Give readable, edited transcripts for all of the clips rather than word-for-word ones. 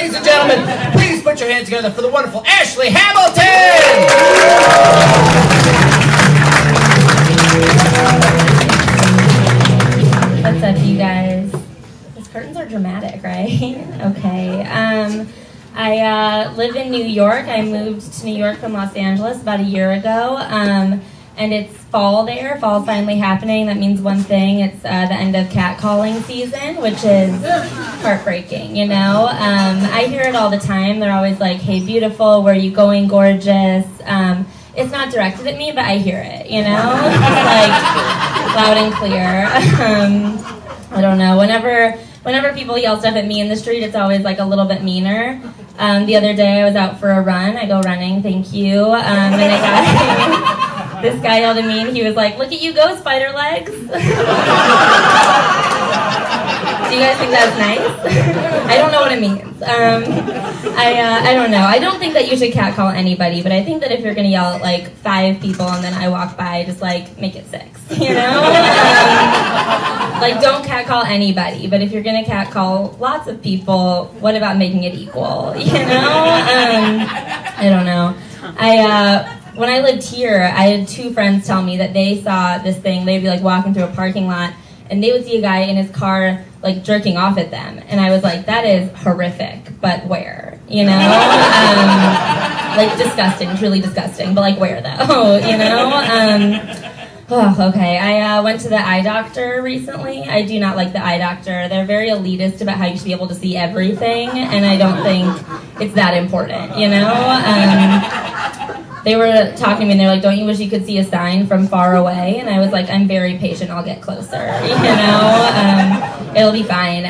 Ladies and gentlemen, please put your hands together for the wonderful Ashley Hamilton! What's up, you guys? These curtains are dramatic, right? Okay. I live in New York. I moved to New York from Los Angeles about a year ago. And it's fall there. Fall's finally happening. That means one thing. It's the end of catcalling season, which is heartbreaking, you know? I hear it all the time. They're always like, hey, beautiful, where are you going, gorgeous? It's not directed at me, but I hear it, you know? It's like loud and clear. I don't know. Whenever people yell stuff at me in the street, it's always like a little bit meaner. The other day I was out for a run. I go running, thank you. And this guy yelled at me and he was like, look at you go, spider legs. Do you guys think that's nice? I don't know what it means. I don't know. I don't think that you should catcall anybody, but I think that if you're going to yell at like 5 people and then I walk by, just like make it 6, you know? Like don't catcall anybody, but if you're going to catcall lots of people, what about making it equal, you know? I don't know. When I lived here, I had 2 friends tell me that they saw this thing. They'd be like walking through a parking lot and they would see a guy in his car like jerking off at them. And I was like, that is horrific, but where? You know? Like disgusting, truly disgusting, but like where though? You know? Okay. I went to the eye doctor recently. I do not like the eye doctor. They're very elitist about how you should be able to see everything, and I don't think it's that important, you know? They were talking to me and they're like, don't you wish you could see a sign from far away? And I was like, I'm very patient, I'll get closer, you know? It'll be fine.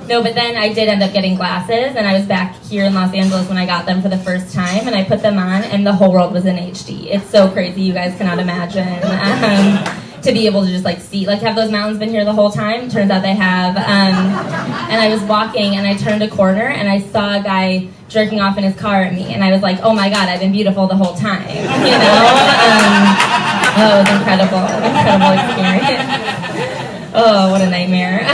No, but then I did end up getting glasses and I was back here in Los Angeles when I got them for the first time and I put them on and the whole world was in HD. It's so crazy, you guys cannot imagine. To be able to just like see, like have those mountains been here the whole time? Turns out they have. And I was walking and I turned a corner and I saw a guy jerking off in his car at me and I was like, oh my god, I've been beautiful the whole time, you know? Oh, it was incredible experience. Oh, what a nightmare.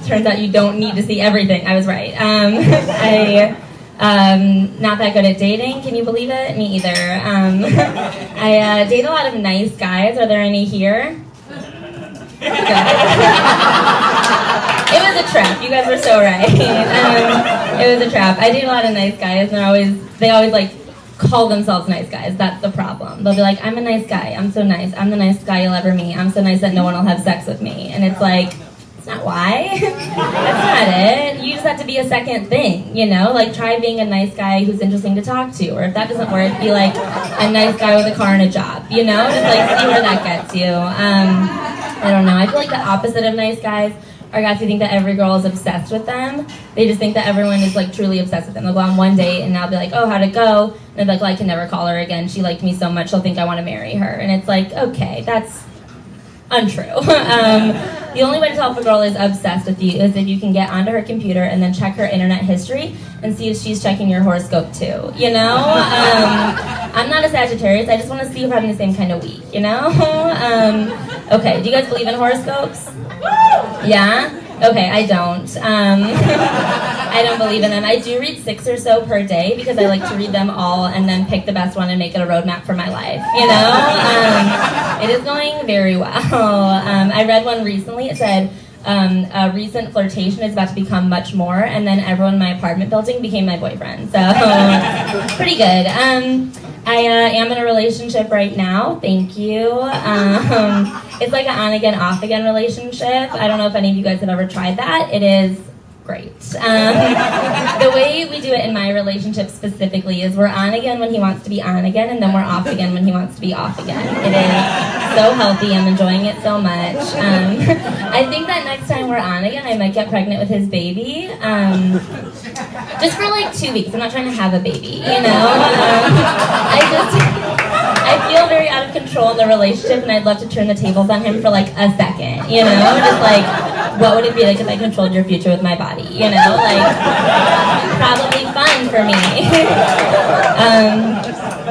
Turns out you don't need to see everything. I was right. Not that good at dating. Can you believe it? Me either. I date a lot of nice guys. Are there any here? It was a trap. You guys were so right. It was a trap. I date a lot of nice guys, and they always like call themselves nice guys. That's the problem. They'll be like, I'm a nice guy. I'm so nice. I'm the nicest guy you'll ever meet. I'm so nice that no one will have sex with me. And it's like, not why. That's not it. You just have to be a second thing, you know? Like, try being a nice guy who's interesting to talk to. Or if that doesn't work, be like a nice guy with a car and a job, you know? Just like see where that gets you. I don't know. I feel like the opposite of nice guys are guys who think that every girl is obsessed with them. They just think that everyone is like truly obsessed with them. They'll go on one date and I'll be like, oh, how'd it go? And they're like, well, I can never call her again. She liked me so much, she'll think I want to marry her. And it's like, okay, that's untrue. The only way to tell if a girl is obsessed with you is if you can get onto her computer and then check her internet history and see if she's checking your horoscope too, you know? I'm not a Sagittarius, I just want to see if we're having the same kind of week, you know? Okay, do you guys believe in horoscopes? Yeah? Okay, I don't. I don't believe in them. I do read 6 or so per day because I like to read them all and then pick the best one and make it a roadmap for my life, you know? It is going very well. I read one recently. It said, a recent flirtation is about to become much more, and then everyone in my apartment building became my boyfriend. So, pretty good. I am in a relationship right now. Thank you. It's like an on-again, off-again relationship. I don't know if any of you guys have ever tried that. It is great. The way we do it in my relationship specifically is we're on again when he wants to be on again, and then we're off again when he wants to be off again. It is so healthy. I'm enjoying it so much. I think that next time we're on again, I might get pregnant with his baby. Just for like 2 weeks. I'm not trying to have a baby, you know? I feel very out of control in the relationship, and I'd love to turn the tables on him for like a second, you know? Just like, what would it be like if I controlled your future with my body, you know? Like, probably fun for me.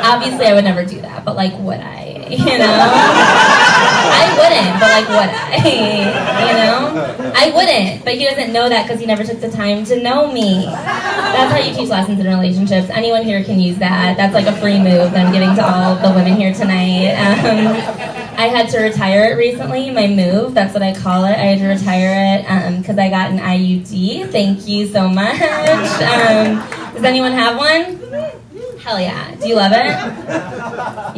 Obviously I would never do that, but like, would I, you know? I wouldn't, but like, would I? You know? I wouldn't, but he doesn't know that because he never took the time to know me. That's how you teach lessons in relationships. Anyone here can use that. That's like a free move that I'm giving to all the women here tonight. I had to retire it recently, my move, that's what I call it. I had to retire it because I got an IUD. Thank you so much. Does anyone have one? Hell yeah. Do you love it?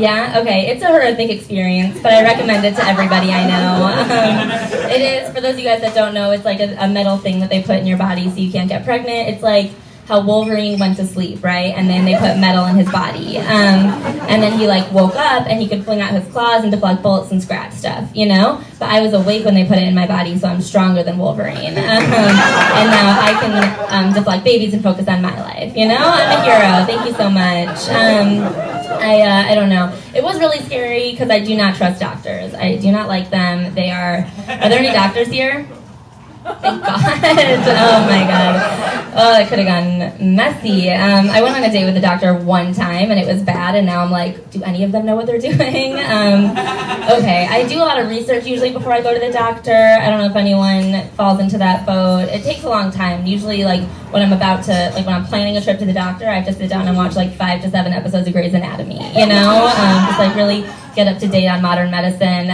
Yeah? Okay. It's a horrific experience, but I recommend it to everybody I know. It is, for those of you guys that don't know, it's like a metal thing that they put in your body so you can't get pregnant. It's like how Wolverine went to sleep, right? And then they put metal in his body. And then he like woke up and he could fling out his claws and deflect bullets and scratch stuff, you know? But I was awake when they put it in my body, so I'm stronger than Wolverine. And now I can deflect babies and focus on my life, you know? I'm a hero. Thank you so much. I don't know. It was really scary because I do not trust doctors. I do not like them. Are there any doctors here? Thank God. Oh my God. Oh, it could have gone messy. I went on a date with the doctor one time and it was bad, and now I'm like, do any of them know what they're doing? Okay, I do a lot of research usually before I go to the doctor. I don't know if anyone falls into that boat. It takes a long time. Usually like when I'm planning a trip to the doctor, I have to sit down and watch like 5 to 7 episodes of Grey's Anatomy, you know? Just like really get up to date on modern medicine.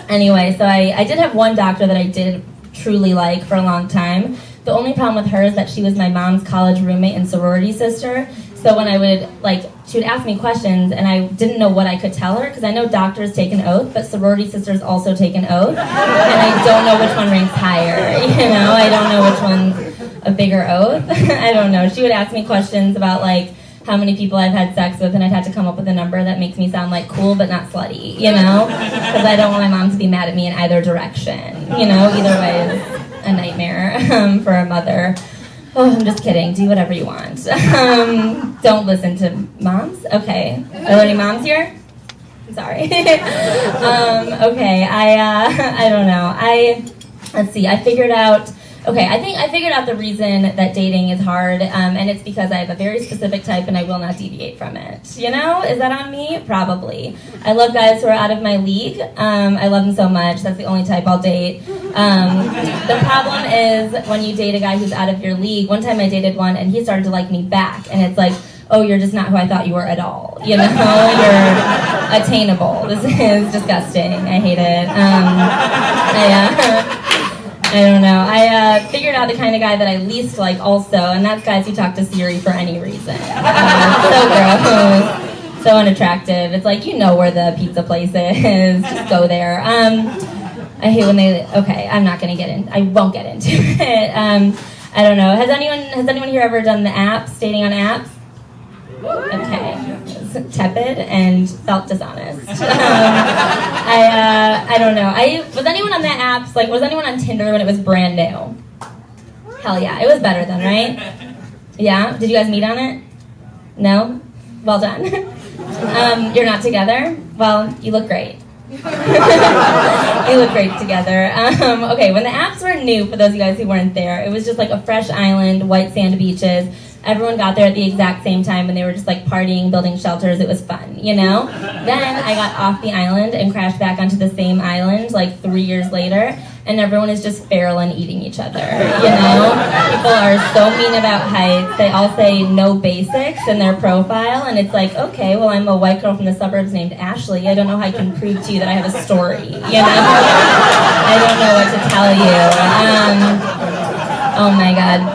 Anyway, so I did have one doctor that I did truly like for a long time. The only problem with her is that she was my mom's college roommate and sorority sister. So when she would ask me questions and I didn't know what I could tell her, because I know doctors take an oath, but sorority sisters also take an oath, and I don't know which one ranks higher, you know? I don't know which one's a bigger oath. I don't know. She would ask me questions about like how many people I've had sex with, and I'd have to come up with a number that makes me sound like cool but not slutty, you know? Because I don't want my mom to be mad at me in either direction, you know? Either way is a nightmare for a mother. Oh, I'm just kidding. Do whatever you want. Don't listen to moms. Okay. Are there any moms here? I'm sorry. Okay. I don't know. Let's see. I figured out the reason that dating is hard, and it's because I have a very specific type and I will not deviate from it. You know? Is that on me? Probably. I love guys who are out of my league. I love them so much. That's the only type I'll date. The problem is when you date a guy who's out of your league. One time I dated one and he started to like me back, and it's like, oh, you're just not who I thought you were at all. You know? You're attainable. This is disgusting. I hate it. I don't know. I figured out the kind of guy that I least like also, and that's guys who talk to Siri for any reason. So gross. So unattractive. It's like, you know where the pizza place is. Just go there. I hate when I won't get into it. I don't know. Has anyone here ever done the apps, dating on apps? Okay. Tepid and felt dishonest. I don't know. Was anyone on that app? Like, was anyone on Tinder when it was brand new? Hell yeah, it was better then, right? Yeah. Did you guys meet on it? No. Well done. You're not together? Well, you look great. You look great together. Okay, when the apps were new, for those of you guys who weren't there, it was just like a fresh island, white sand beaches. Everyone got there at the exact same time, and they were just like partying, building shelters. It was fun, you know? Then I got off the island and crashed back onto the same island like 3 years later, and everyone is just feral and eating each other, you know? People are so mean about heights. They all say no basics in their profile, and it's like, okay, well, I'm a white girl from the suburbs named Ashley. I don't know how I can prove to you that I have a story, you know? I don't know what to tell you. Oh my God.